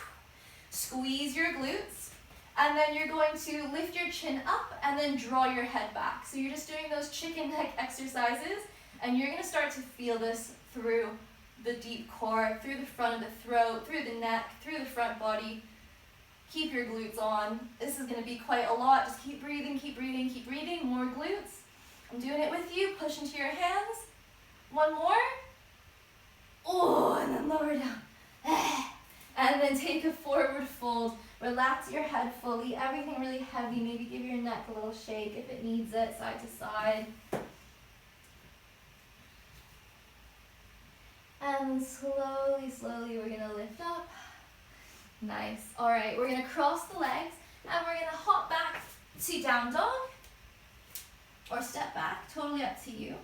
squeeze your glutes, and then you're going to lift your chin up and then draw your head back. So you're just doing those chicken neck exercises, and you're gonna start to feel this through the deep core, through the front of the throat, through the neck, through the front body. Keep your glutes on. This is gonna be quite a lot. Just keep breathing, keep breathing, keep breathing. More glutes. I'm doing it with you. Push into your hands. One more. Oh, and then lower down. And then take a forward fold. Relax your head fully. Everything really heavy. Maybe give your neck a little shake if it needs it, side to side. And slowly, slowly, we're gonna lift up. Nice. All right, we're gonna cross the legs, and we're gonna hop back to down dog, or step back, totally up to you.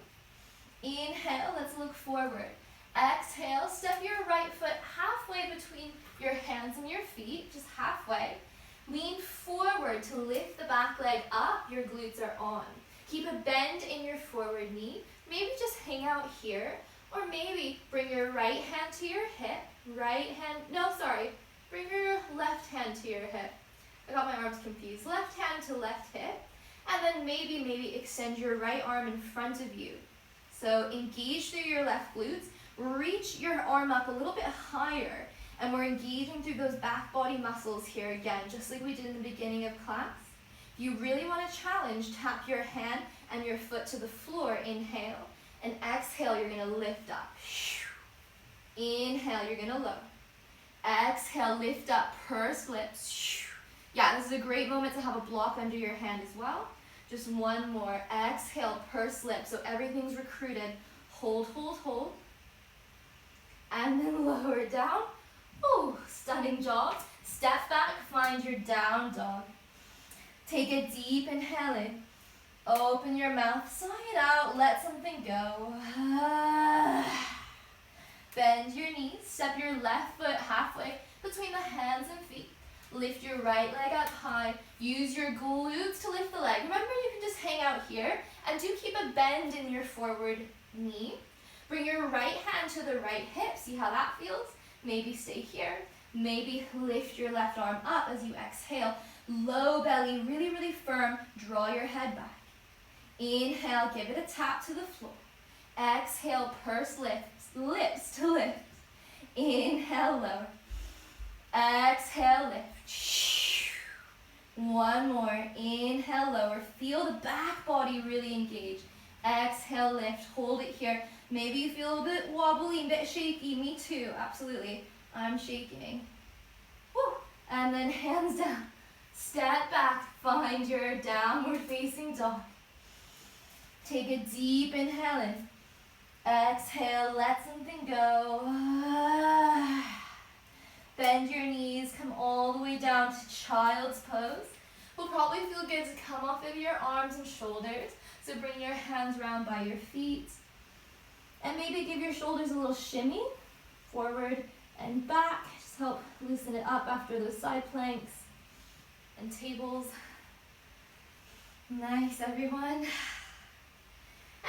Inhale, let's look forward. Exhale, step your right foot halfway between your hands and your feet, just halfway. Lean forward to lift the back leg up, your glutes are on. Keep a bend in your forward knee. Maybe just hang out here. Or maybe bring your right hand to your hip, bring your left hand to your hip. I got my arms confused. Left hand to left hip, and then maybe extend your right arm in front of you. So engage through your left glutes, reach your arm up a little bit higher, and we're engaging through those back body muscles here again, just like we did in the beginning of class. If you really want to challenge, tap your hand and your foot to the floor, inhale. And exhale, you're gonna lift up. Inhale, you're gonna lower. Exhale, lift up, pursed lips. Yeah, this is a great moment to have a block under your hand as well. Just one more. Exhale, pursed lips, so everything's recruited. Hold, hold, hold. And then lower down. Ooh, stunning job. Step back, find your down dog. Take a deep inhale in. Open your mouth, sigh it out, let something go. Bend your knees, step your left foot halfway between the hands and feet. Lift your right leg up high. Use your glutes to lift the leg. Remember, you can just hang out here, and do keep a bend in your forward knee. Bring your right hand to the right hip. See how that feels? Maybe stay here. Maybe lift your left arm up as you exhale. Low belly, really, really firm. Draw your head back. Inhale, give it a tap to the floor. Exhale, purse lips to lift. Inhale, lower. Exhale, lift. One more. Inhale, lower. Feel the back body really engage. Exhale, lift. Hold it here. Maybe you feel a bit wobbly, a bit shaky. Me too, absolutely. I'm shaking. Woo. And then hands down. Step back. Find your downward facing dog. Take a deep inhale in. Exhale, let something go. Bend your knees, come all the way down to child's pose. Will probably feel good to come off of your arms and shoulders. So bring your hands around by your feet. And maybe maybe give your shoulders a little shimmy, forward and back. Just help loosen it up after those side planks and tables. Nice, everyone.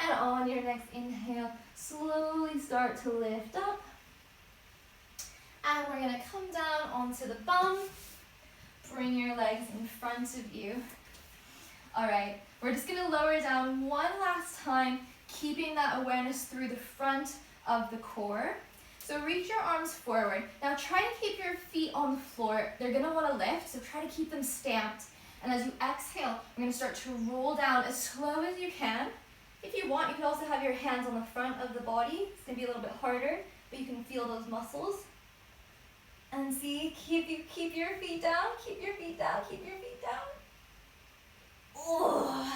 And on your next inhale, slowly start to lift up. And we're gonna come down onto the bum. Bring your legs in front of you. All right, we're just gonna lower down one last time, keeping that awareness through the front of the core. So reach your arms forward. Now try to keep your feet on the floor. They're gonna wanna lift, so try to keep them stamped. And as you exhale, you're gonna start to roll down as slow as you can. If you want, you can also have your hands on the front of the body. It's gonna be a little bit harder, but you can feel those muscles. And see, keep your feet down, keep your feet down, keep your feet down. Oh.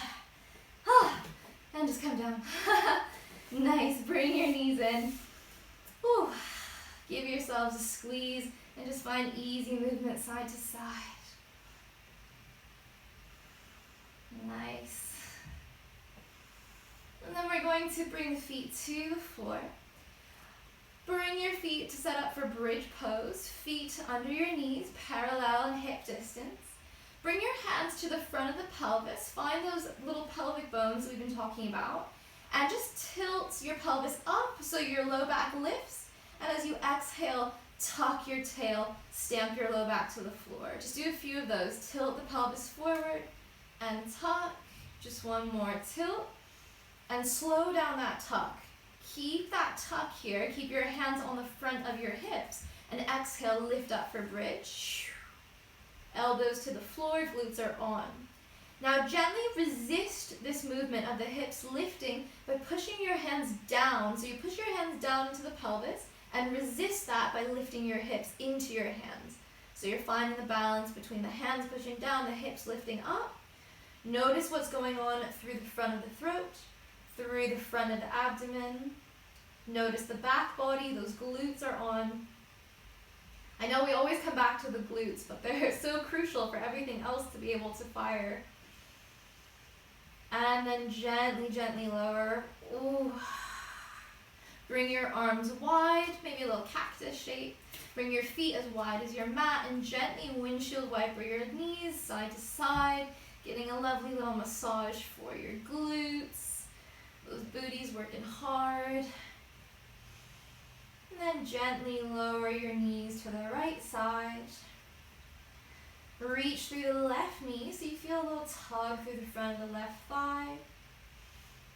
And just come down. Nice, bring your knees in. Whew. Give yourselves a squeeze and just find easy movement side to side. Nice. And then we're going to bring the feet to the floor. Bring your feet to set up for bridge pose. Feet under your knees, parallel and hip distance. Bring your hands to the front of the pelvis. Find those little pelvic bones we've been talking about. And just tilt your pelvis up so your low back lifts. And as you exhale, tuck your tail, stamp your low back to the floor. Just do a few of those. Tilt the pelvis forward and tuck. Just one more tilt. And slow down that tuck. Keep that tuck here. Keep your hands on the front of your hips. And exhale, lift up for bridge. Elbows to the floor, glutes are on. Now gently resist this movement of the hips lifting by pushing your hands down. So you push your hands down into the pelvis and resist that by lifting your hips into your hands. So you're finding the balance between the hands pushing down, the hips lifting up. Notice what's going on through the front of the throat, through the front of the abdomen. Notice the back body, those glutes are on. I know we always come back to the glutes, but they're so crucial for everything else to be able to fire. And then gently, gently lower. Ooh. Bring your arms wide, maybe a little cactus shape. Bring your feet as wide as your mat and gently windshield wiper your knees side to side, getting a lovely little massage for your glutes. Those booties working hard. And then gently lower your knees to the right side. Reach through the left knee so you feel a little tug through the front of the left thigh.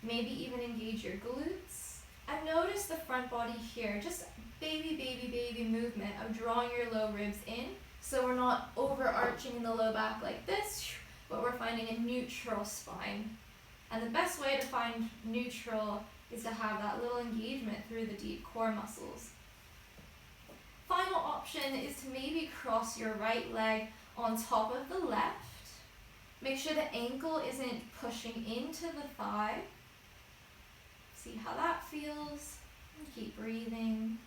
Maybe even engage your glutes. And notice the front body here, just baby, baby, baby movement of drawing your low ribs in. So we're not overarching in the low back like this, but we're finding a neutral spine. And the best way to find neutral is to have that little engagement through the deep core muscles. Final option is to maybe cross your right leg on top of the left. Make sure the ankle isn't pushing into the thigh. See how that feels. And keep breathing.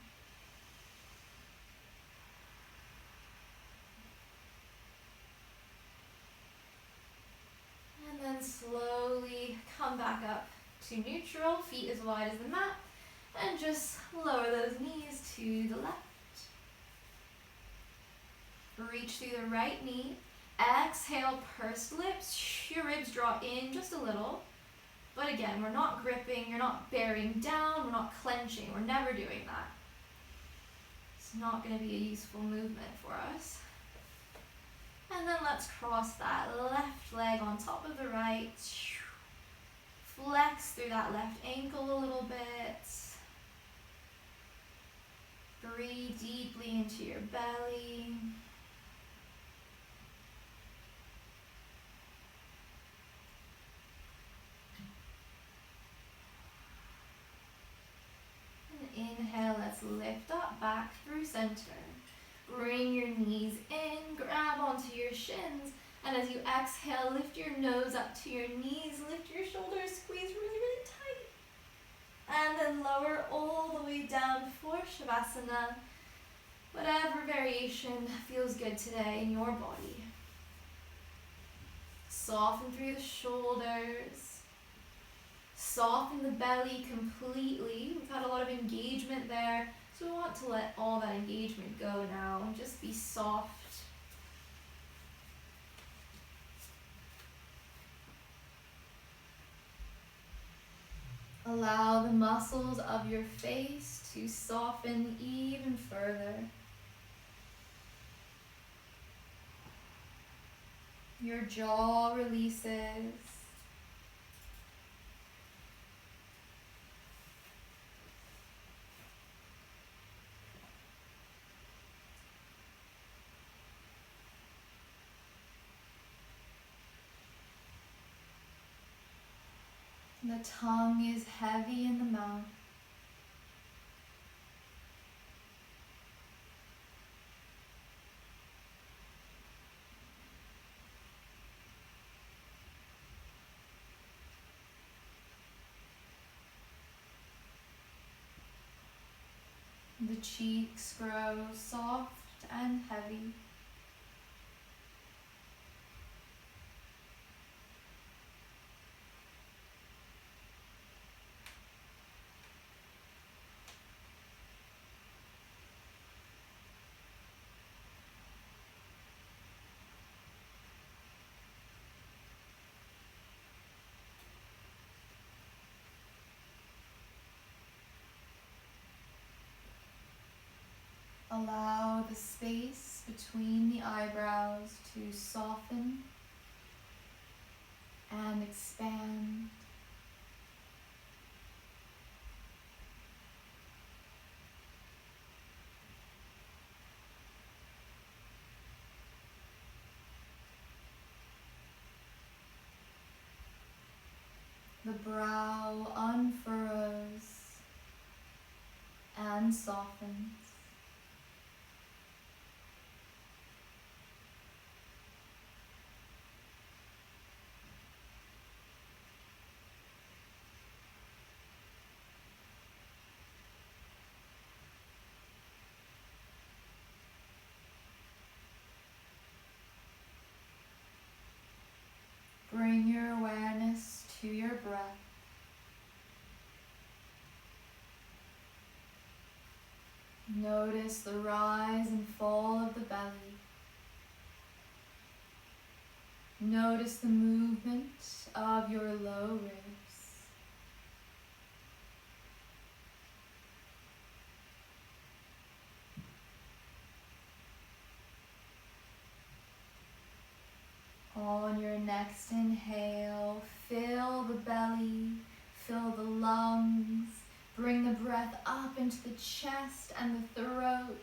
And then slowly come back up to neutral, feet as wide as the mat, and just lower those knees to the left. Reach through the right knee. Exhale, pursed lips. Your ribs draw in just a little. But again, we're not gripping, you're not bearing down, we're not clenching. We're never doing that. It's not going to be a useful movement for us. And then let's cross that left leg on top of the right. Flex through that left ankle a little bit. Breathe deeply into your belly. Inhale, let's lift up, back through center. Bring your knees in, grab onto your shins, and as you exhale, lift your nose up to your knees, lift your shoulders, squeeze really, really tight. And then lower all the way down for Shavasana. Whatever variation feels good today in your body. Soften through the shoulders. Soften the belly completely. We've had a lot of engagement there. So we want to let all that engagement go now and just be soft. Allow the muscles of your face to soften even further. Your jaw releases. The tongue is heavy in the mouth. The cheeks grow soft and heavy. Allow the space between the eyebrows to soften and expand. The brow unfurrows and softens. Bring your awareness to your breath. Notice the rise and fall of the belly. Notice the movement of your low ribs. On your next inhale, fill the belly, fill the lungs, bring the breath up into the chest and the throat,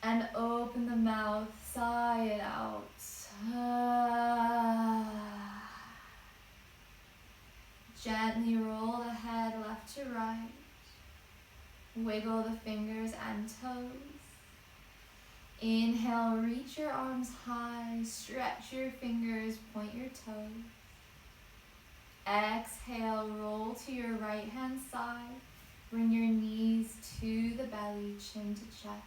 and open the mouth, sigh it out. Gently roll the head left to right, wiggle the fingers and toes. Inhale, reach your arms high, stretch your fingers, point your toes. Exhale, roll to your right hand side, bring your knees to the belly, chin to chest.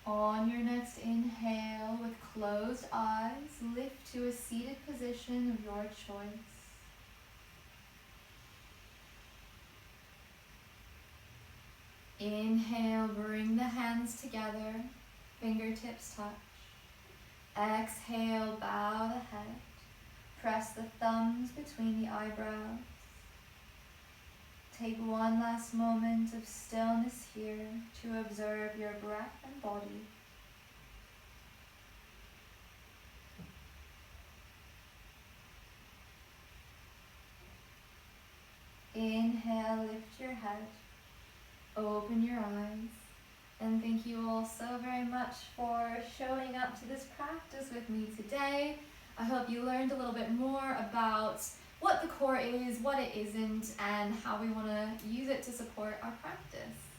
On your next inhale, with closed eyes, lift to a seated position of your choice. Inhale, bring the hands together, fingertips touch. Exhale, bow the head. Press the thumbs between the eyebrows. Take one last moment of stillness here to observe your breath and body. Inhale, lift your head. Open your eyes, and thank you all so very much for showing up to this practice with me today. I hope you learned a little bit more about what the core is, what it isn't, and how we want to use it to support our practice.